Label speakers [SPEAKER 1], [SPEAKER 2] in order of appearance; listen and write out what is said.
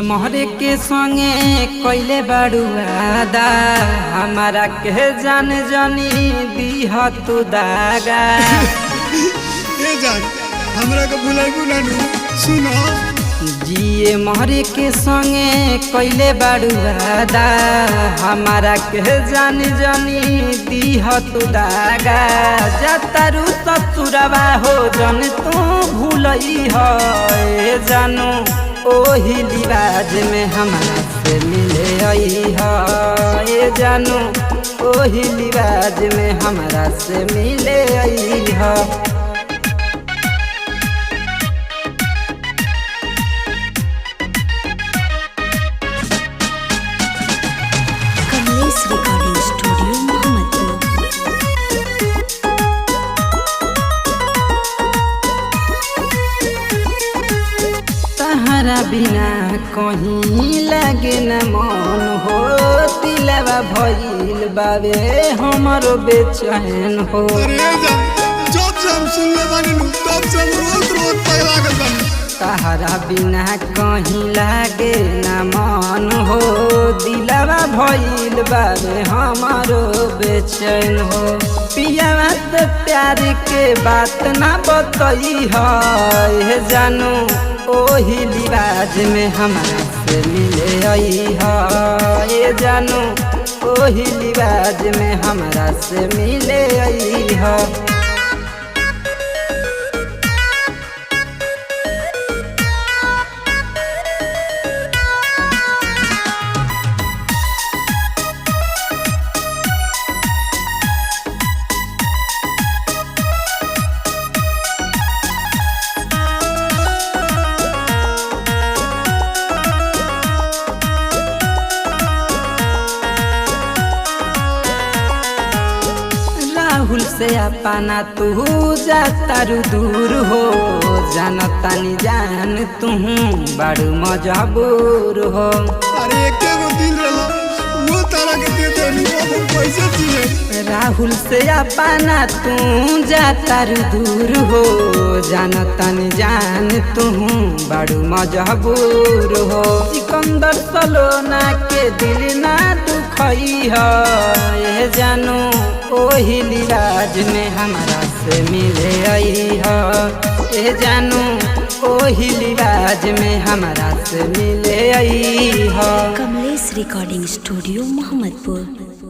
[SPEAKER 1] मोहरे के संगे कोइले बड़ुआदा हमारा के जान जानी दीह तू दागा
[SPEAKER 2] ए जान हमरा के भुलाइबू ना सुनो
[SPEAKER 1] जिए मोहरे के संगे कोइले बड़ुआदा हमारा के जान जानी दीह तू दागा जतारू ससुरवा हो जन तू भूलई है जानू ओही लिबाज में हमारा से मिले आई है जानू ओही लिबाज में हमारा से मिले आई है।
[SPEAKER 3] Kamlesh recording studio Mohammadpur.
[SPEAKER 1] तहरा बिना कहीं लगे न मन हो दिलवा भइल बाबे हमरो बेचैन हो।
[SPEAKER 2] अरे जान जब से हम सुनले बानी तब से हम रोज रोज पगला गल बानी।
[SPEAKER 1] तहरा बिना कहीं लागे न मन हो दिलवा भइल बाबे हमरो बेचैन हो। पियावा तो प्यार के बात ना बतई है जानू ओही लिबाज में हमारा से मिले आई है जानू ओही लिबाज में हमारा से मिले आई है। राहुल से अपना तू जातारू दूर हो जानतानी जान तू बड़ू मजबूर हो।
[SPEAKER 2] अरे एके गो दिल रहला वो तारा के दे देनी वो पैसे दिए।
[SPEAKER 1] राहुल से अपना तू जातारू दूर हो जानतानी जान तू बड़ू मजबूर हो। सिकंदर सलोना के दिल ना दुखई है जानू ओही लिबाज में हमारा से मिले आई है जानू ओही लिबाज में हमारा से मिले आई है।
[SPEAKER 3] Kamlesh recording studio Mohammadpur.